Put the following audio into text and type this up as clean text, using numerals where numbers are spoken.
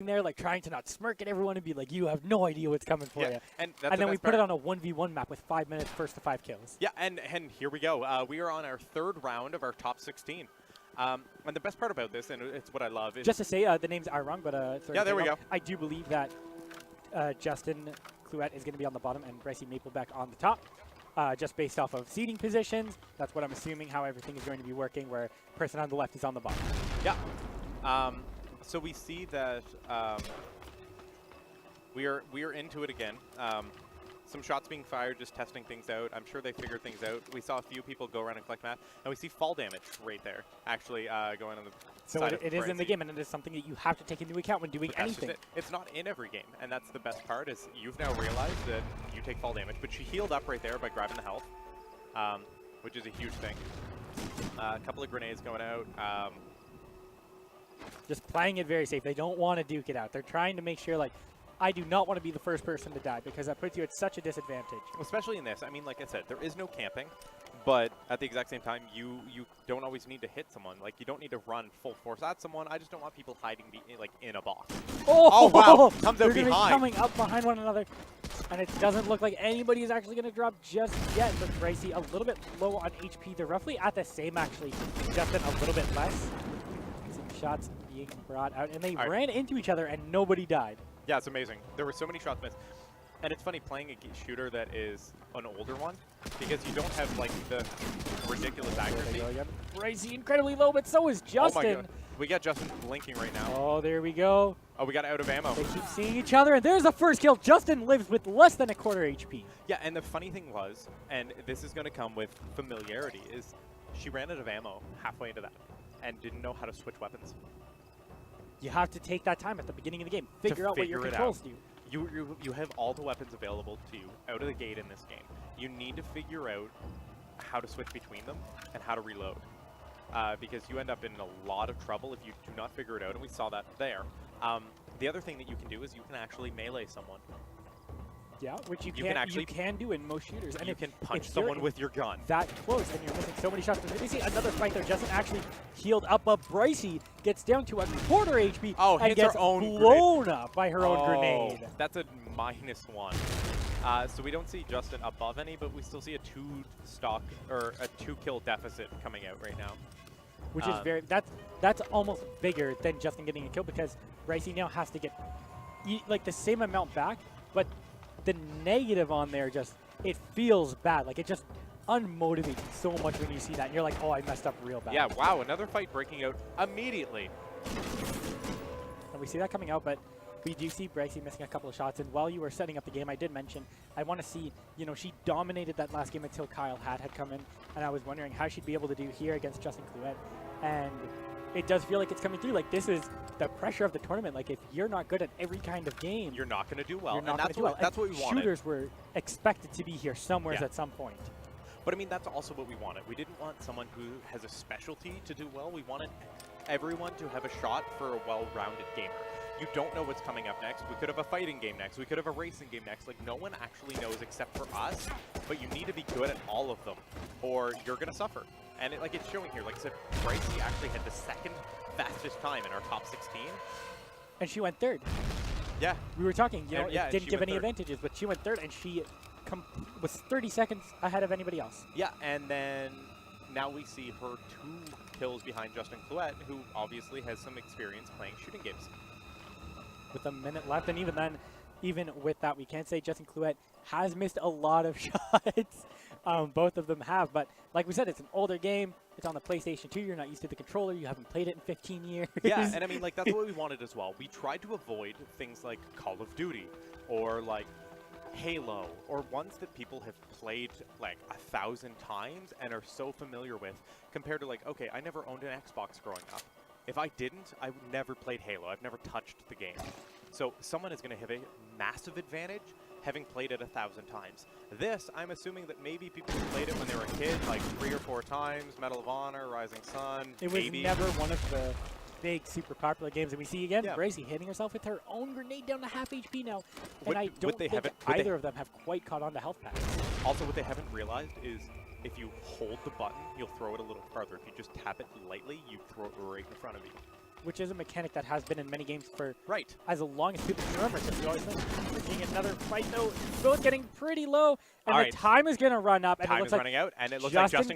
there, like trying to not smirk at everyone and be like, you have no idea what's coming for you. And then we put it on a 1v1 map with 5 minutes, first to 5 kills. Yeah, and here we go. We are on our 3rd round of our top 16. And the best part about this, and it's what I love, is... Just to say, the names are wrong, but... sorry, yeah, there we go. I do believe that Justin Cluett is going to be on the bottom and Brycie Mapplebeck on the top. Just based off of seating positions. That's what I'm assuming how everything is going to be working, where person on the left is on the bottom. Yeah. So we see that we are into it again. Some shots being fired, just testing things out. I'm sure they figured things out. We saw a few people go around and collect map, and we see fall damage right there, actually going on the side of it is in the game, and it is something that you have to take into account when doing anything. It's not in every game, and that's the best part, is you've now realized that you take fall damage, but she healed up right there by grabbing the health, which is a huge thing. A couple of grenades going out. Just playing it very safe. They don't want to duke it out. They're trying to make sure, like, I do not want to be the first person to die, because that puts you at such a disadvantage. Especially in this. I mean, like I said, there is no camping, but at the exact same time, you don't always need to hit someone. Like, you don't need to run full force at someone. I just don't want people hiding, like, in a box. Oh, wow. Comes out behind. They're coming up behind one another, and it doesn't look like anybody is actually going to drop just yet. But Brycie a little bit low on HP. They're roughly at the same, actually, Justin a little bit less. Some shots being brought out, and they ran into each other, and nobody died. Yeah, it's amazing. There were so many shots missed. And it's funny playing a shooter that is an older one, because you don't have, like, the ridiculous accuracy. Brycie incredibly low, but so is Justin. Oh my God. We got Justin blinking right now. Oh, there we go. Oh, we got out of ammo. They keep seeing each other, and there's the first kill. Justin lives with less than a quarter HP. Yeah, and the funny thing was, and this is going to come with familiarity, is she ran out of ammo halfway into that and didn't know how to switch weapons. You have to take that time at the beginning of the game. Figure out what your controls do. You have all the weapons available to you out of the gate in this game. You need to figure out how to switch between them and how to reload. Because you end up in a lot of trouble if you do not figure it out, and we saw that there. The other thing that you can do is you can actually melee someone. Yeah, which you can do in most shooters. And you can punch someone with your gun. That close, and you're missing so many shots. But you see another fight there. Justin actually healed up. Brycie gets down to a quarter HP and gets blown up by her own grenade. That's a -1. So we don't see Justin above any, but we still see a 2-kill deficit coming out right now. Which is that's almost bigger than Justin getting a kill, because Brycie now has to get like the same amount back, but the negative on there it feels bad. Like, it just unmotivates so much when you see that. And you're like, oh, I messed up real bad. Yeah, wow, another fight breaking out immediately. And we see that coming out, but we do see Brycie missing a couple of shots. And while you were setting up the game, I did mention I want to see, she dominated that last game until Kyle had come in. And I was wondering how she'd be able to do here against Justin Cluett. And it does feel like it's coming through. Like, this is the pressure of the tournament. Like, if you're not good at every kind of game, you're not going to do well. You're not going to do well. That's what we wanted. Shooters were expected to be here somewhere at some point. But I mean, that's also what we wanted. We didn't want someone who has a specialty to do well. We wanted everyone to have a shot for a well-rounded gamer. You don't know what's coming up next. We could have a fighting game next. We could have a racing game next. Like, no one actually knows except for us. But you need to be good at all of them, or you're going to suffer. And it's showing here. Like I said, Brycie actually had the 2nd fastest time in our top 16. And she went 3rd. Yeah. We were talking, it didn't give any advantages, but she went 3rd, and she was 30 seconds ahead of anybody else. Yeah, and then now we see her 2 kills behind Justin Cluett, who obviously has some experience playing shooting games. With a minute left, and even then, even with that, we can't say Justin Cluett has missed a lot of shots. Both of them have, but like we said, it's an older game. It's on the PlayStation 2. You're not used to the controller. You haven't played it in 15 years. Yeah, and I mean, like, that's what we wanted as well. We tried to avoid things like Call of Duty or like Halo, or ones that people have played like 1,000 times and are so familiar with, compared to like, okay, I never owned an Xbox growing up. If I didn't, I never played Halo. I've never touched the game. So someone is going to have a massive advantage having played it 1,000 times. This, I'm assuming that maybe people who played it when they were a kid, like 3 or 4 times, Medal of Honor, Rising Sun, It was never one of the big, super popular games. And we see again, Brycie hitting herself with her own grenade down to half HP now. And I don't think either of them have quite caught on to health packs. Also, what they haven't realized is if you hold the button, you'll throw it a little farther. If you just tap it lightly, you throw it right in front of you. which is a mechanic that has been in many games for Right. as long as people can remember. Because we always think we're seeing another fight, though. Both getting pretty low, and All the right. time is going to run up. And it Time looks is like running out, and it looks like Justin